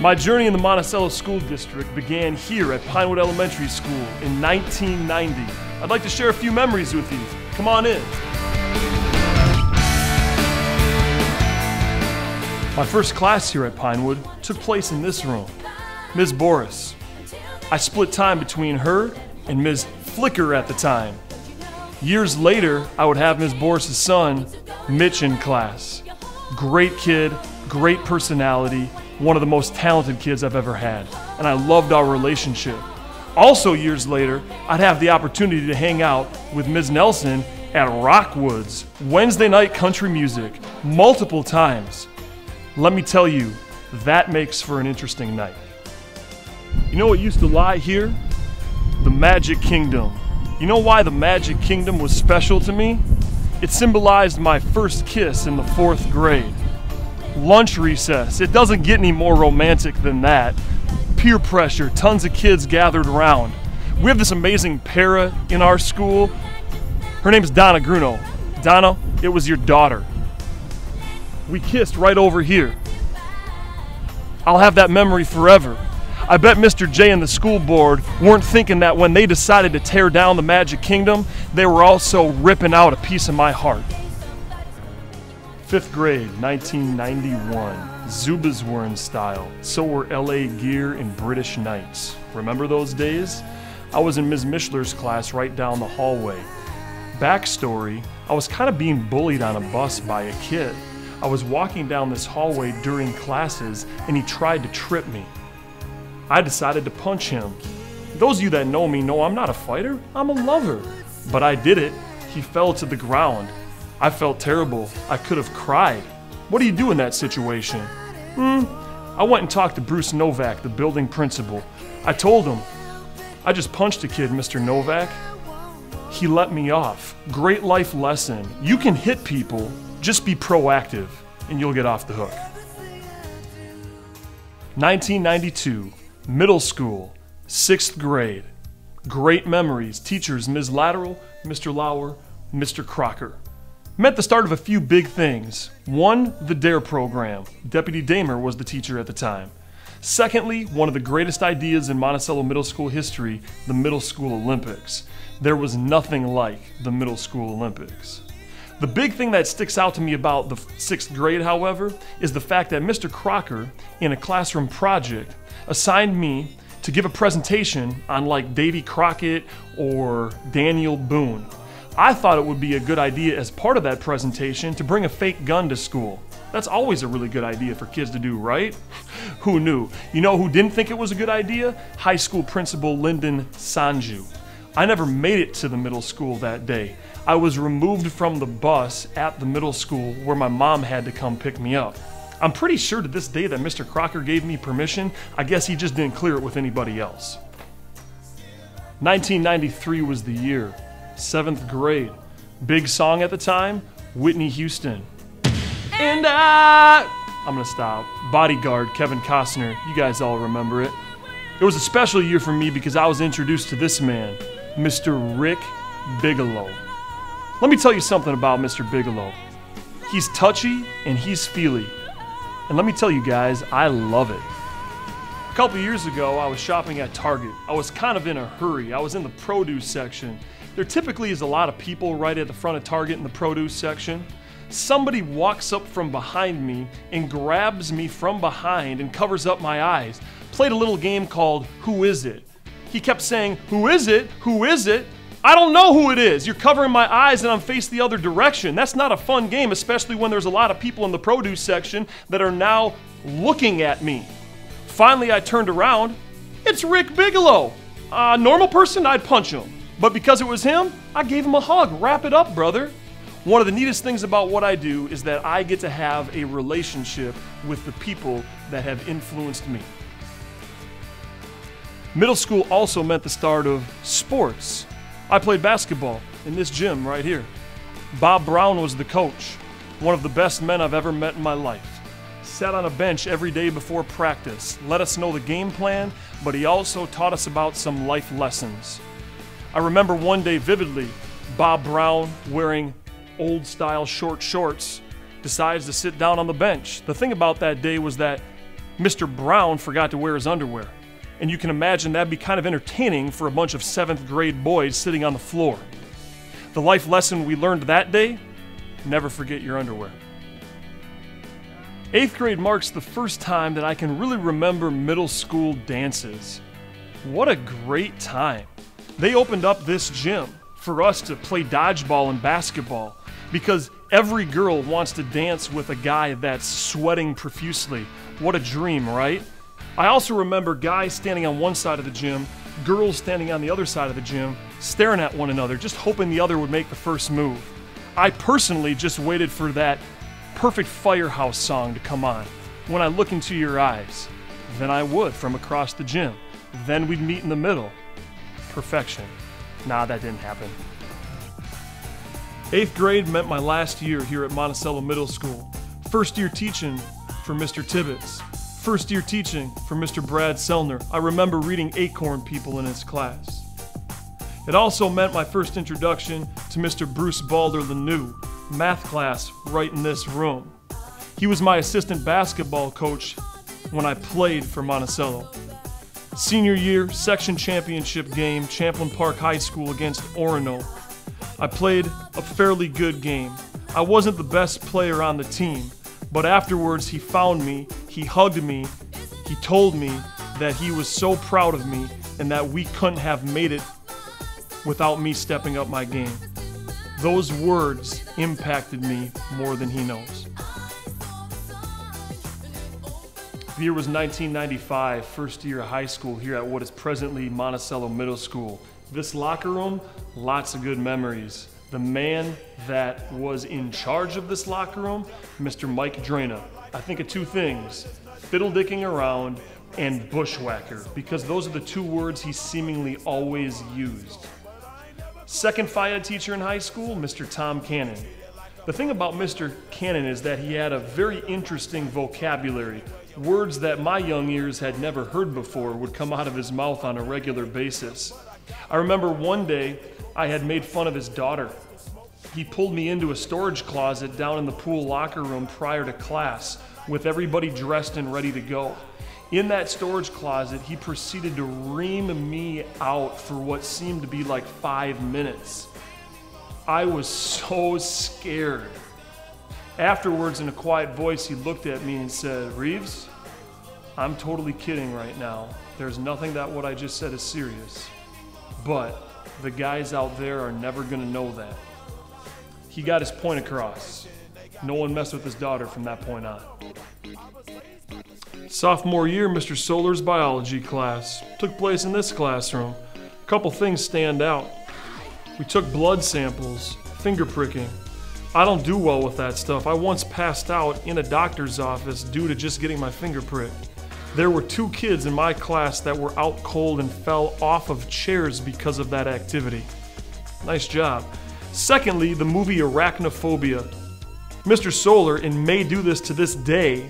My journey in the Monticello School District began here at Pinewood Elementary School in 1990. I'd like to share a few memories with you. Come on in. My first class here at Pinewood took place in this room, Ms. Boris. I split time between her and Ms. Flicker at the time. Years later, I would have Ms. Boris' son, Mitch, in class. Great kid, great personality, one of the most talented kids I've ever had, and I loved our relationship. Also years later, I'd have the opportunity to hang out with Ms. Nelson at Rockwoods, Wednesday night country music, multiple times. Let me tell you, that makes for an interesting night. You know what used to lie here? The Magic Kingdom. You know why the Magic Kingdom was special to me? It symbolized my first kiss in the 4th grade. Lunch recess, it doesn't get any more romantic than that. Peer pressure, tons of kids gathered around. We have this amazing para in our school. Her name's Donna Gruno. Donna, it was your daughter. We kissed right over here. I'll have that memory forever. I bet Mr. J and the school board weren't thinking that when they decided to tear down the Magic Kingdom, they were also ripping out a piece of my heart. 5th grade, 1991. Zubas were in style. So were LA Gear and British Knights. Remember those days? I was in Ms. Mishler's class right down the hallway. Backstory, I was kind of being bullied on a bus by a kid. I was walking down this hallway during classes and he tried to trip me. I decided to punch him. Those of you that know me know I'm not a fighter, I'm a lover. But I did it. He fell to the ground. I felt terrible. I could have cried. What do you do in that situation? I went and talked to Bruce Novak, the building principal. I told him, I just punched a kid, Mr. Novak. He let me off. Great life lesson. You can hit people, just be proactive, and you'll get off the hook. 1992, middle school, 6th grade. Great memories. Teachers, Ms. Lateral, Mr. Lauer, Mr. Crocker. Meant the start of a few big things. One, the DARE program. Deputy Damer was the teacher at the time. Secondly, one of the greatest ideas in Monticello Middle School history, the Middle School Olympics. There was nothing like the Middle School Olympics. The big thing that sticks out to me about the 6th grade, however, is the fact that Mr. Crocker, in a classroom project, assigned me to give a presentation on like Davy Crockett or Daniel Boone. I thought it would be a good idea as part of that presentation to bring a fake gun to school. That's always a really good idea for kids to do, right? Who knew? You know who didn't think it was a good idea? High school principal Lyndon Sanju. I never made it to the middle school that day. I was removed from the bus at the middle school where my mom had to come pick me up. I'm pretty sure to this day that Mr. Crocker gave me permission. I guess he just didn't clear it with anybody else. 1993 was the year. 7th grade. Big song at the time, Whitney Houston. And I'm gonna stop. Bodyguard, Kevin Costner. You guys all remember it. It was a special year for me because I was introduced to this man, Mr. Rick Bigelow. Let me tell you something about Mr. Bigelow. He's touchy and he's feely. And let me tell you guys, I love it. A couple years ago, I was shopping at Target. I was kind of in a hurry. I was in the produce section. There typically is a lot of people right at the front of Target in the produce section. Somebody walks up from behind me and grabs me from behind and covers up my eyes. Played a little game called Who Is It? He kept saying, who is it? Who is it? I don't know who it is. You're covering my eyes and I'm facing the other direction. That's not a fun game, especially when there's a lot of people in the produce section that are now looking at me. Finally, I turned around. It's Rick Bigelow. A normal person, I'd punch him. But because it was him, I gave him a hug. Wrap it up, brother. One of the neatest things about what I do is that I get to have a relationship with the people that have influenced me. Middle school also meant the start of sports. I played basketball in this gym right here. Bob Brown was the coach, one of the best men I've ever met in my life. Sat on a bench every day before practice, let us know the game plan, but he also taught us about some life lessons. I remember one day vividly, Bob Brown wearing old style short shorts decides to sit down on the bench. The thing about that day was that Mr. Brown forgot to wear his underwear. And you can imagine that'd be kind of entertaining for a bunch of 7th grade boys sitting on the floor. The life lesson we learned that day: never forget your underwear. 8th grade marks the first time that I can really remember middle school dances. What a great time. They opened up this gym for us to play dodgeball and basketball because every girl wants to dance with a guy that's sweating profusely. What a dream, right? I also remember guys standing on one side of the gym, girls standing on the other side of the gym, staring at one another, just hoping the other would make the first move. I personally just waited for that perfect Firehouse song to come on. When I look into your eyes, then I would from across the gym. Then we'd meet in the middle. Perfection. Nah, that didn't happen. 8th grade meant my last year here at Monticello Middle School. First year teaching for Mr. Tibbetts. First year teaching for Mr. Brad Sellner. I remember reading Acorn People in his class. It also meant my first introduction to Mr. Bruce Balder-Lanou, math class right in this room. He was my assistant basketball coach when I played for Monticello. Senior year, section championship game, Champlain Park High School against Orono. I played a fairly good game. I wasn't the best player on the team, but afterwards he found me, he hugged me, he told me that he was so proud of me and that we couldn't have made it without me stepping up my game. Those words impacted me more than he knows. The year was 1995, first year of high school here at what is presently Monticello Middle School. This locker room, lots of good memories. The man that was in charge of this locker room, Mr. Mike Drana. I think of two things: fiddle-dicking around and bushwhacker, because those are the two words he seemingly always used. Second FIAD teacher in high school, Mr. Tom Cannon. The thing about Mr. Cannon is that he had a very interesting vocabulary. Words that my young ears had never heard before would come out of his mouth on a regular basis. I remember one day I had made fun of his daughter. He pulled me into a storage closet down in the pool locker room prior to class with everybody dressed and ready to go. In that storage closet, he proceeded to ream me out for what seemed to be like 5 minutes. I was so scared. Afterwards, in a quiet voice, he looked at me and said, "Reeves, I'm totally kidding right now. There's nothing that what I just said is serious. But the guys out there are never gonna know that." He got his point across. No one messed with his daughter from that point on. Sophomore year, Mr. Solar's biology class took place in this classroom. A couple things stand out. We took blood samples, finger pricking. I don't do well with that stuff. I once passed out in a doctor's office due to just getting my finger pricked. There were 2 kids in my class that were out cold and fell off of chairs because of that activity. Nice job. Secondly, the movie Arachnophobia. Mr. Solar, and may do this to this day,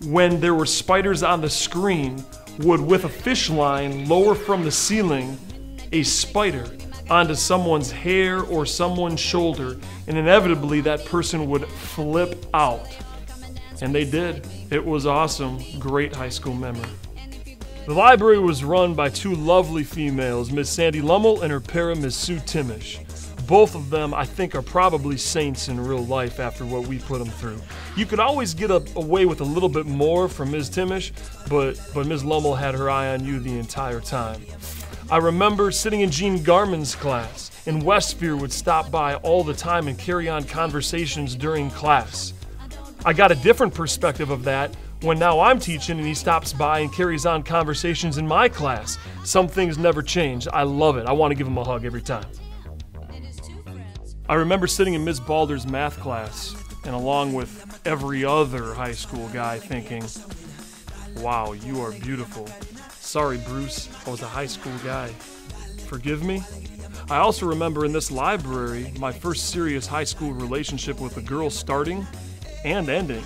when there were spiders on the screen, would, with a fish line, lower from the ceiling a spider onto someone's hair or someone's shoulder, and inevitably that person would flip out. And they did. It was awesome. Great high school memory. The library was run by 2 lovely females, Miss Sandy Lummel and her para, Miss Sue Timish. Both of them, I think, are probably saints in real life after what we put them through. You could always get away with a little bit more from Ms. Timish, but Ms. Lummel had her eye on you the entire time. I remember sitting in Gene Garman's class, and Westphere would stop by all the time and carry on conversations during class. I got a different perspective of that when now I'm teaching and he stops by and carries on conversations in my class. Some things never change. I love it. I want to give him a hug every time. I remember sitting in Ms. Balder's math class, and along with every other high school guy thinking, "Wow, you are beautiful. Sorry, Bruce, I was a high school guy. Forgive me?" I also remember in this library my first serious high school relationship with a girl starting and ending.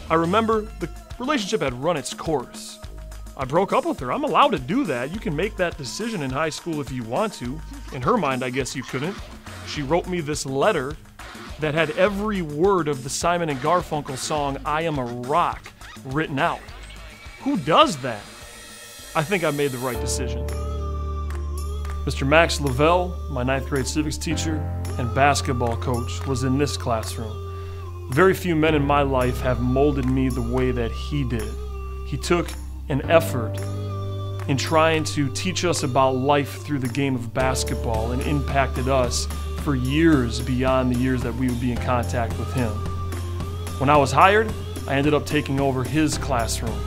I remember the relationship had run its course. I broke up with her. I'm allowed to do that. You can make that decision in high school if you want to. In her mind, I guess you couldn't. She wrote me this letter that had every word of the Simon and Garfunkel song, "I Am a Rock," written out. Who does that? I think I made the right decision. Mr. Max Lavelle, my 9th grade civics teacher and basketball coach, was in this classroom. Very few men in my life have molded me the way that he did. He took an effort in trying to teach us about life through the game of basketball and impacted us for years beyond the years that we would be in contact with him. When I was hired, I ended up taking over his classroom.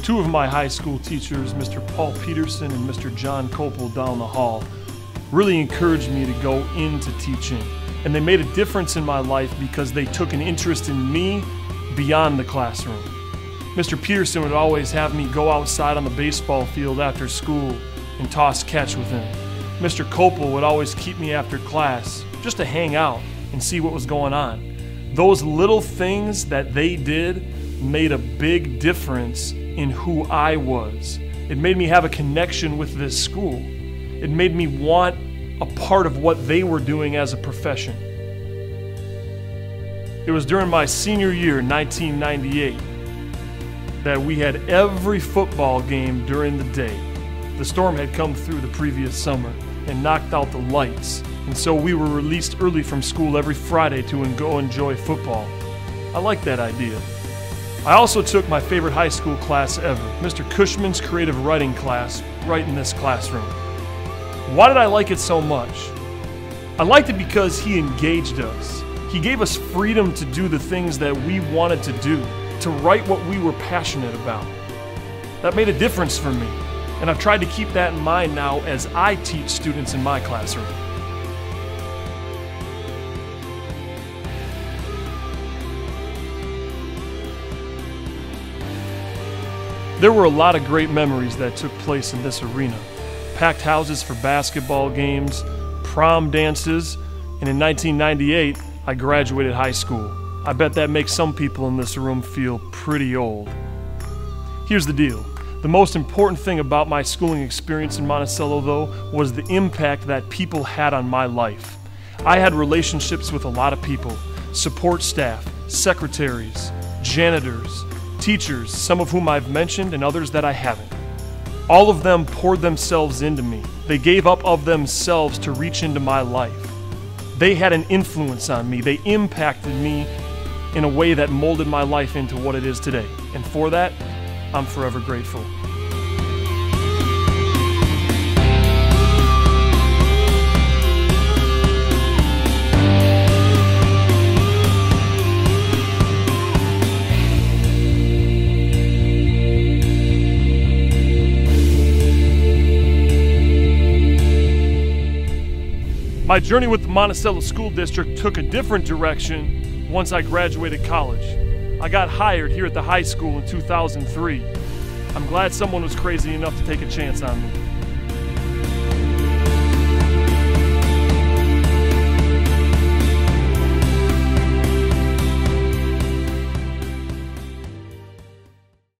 Two of my high school teachers, Mr. Paul Peterson and Mr. John Copel down the hall, really encouraged me to go into teaching. And they made a difference in my life because they took an interest in me beyond the classroom. Mr. Peterson would always have me go outside on the baseball field after school and toss catch with him. Mr. Copel would always keep me after class just to hang out and see what was going on. Those little things that they did made a big difference in who I was. It made me have a connection with this school. It made me want a part of what they were doing as a profession. It was during my senior year, 1998, that we had every football game during the day. The storm had come through the previous summer and knocked out the lights, and so we were released early from school every Friday to go enjoy football. I liked that idea. I also took my favorite high school class ever, Mr. Cushman's creative writing class, right in this classroom. Why did I like it so much? I liked it because he engaged us. He gave us freedom to do the things that we wanted to do, to write what we were passionate about. That made a difference for me, and I've tried to keep that in mind now as I teach students in my classroom. There were a lot of great memories that took place in this arena. Packed houses for basketball games, prom dances, and in 1998, I graduated high school. I bet that makes some people in this room feel pretty old. Here's the deal. The most important thing about my schooling experience in Monticello, though, was the impact that people had on my life. I had relationships with a lot of people, support staff, secretaries, janitors, teachers, some of whom I've mentioned and others that I haven't. All of them poured themselves into me. They gave up of themselves to reach into my life. They had an influence on me. They impacted me in a way that molded my life into what it is today. And for that, I'm forever grateful. My journey with the Monticello School District took a different direction once I graduated college. I got hired here at the high school in 2003. I'm glad someone was crazy enough to take a chance on me.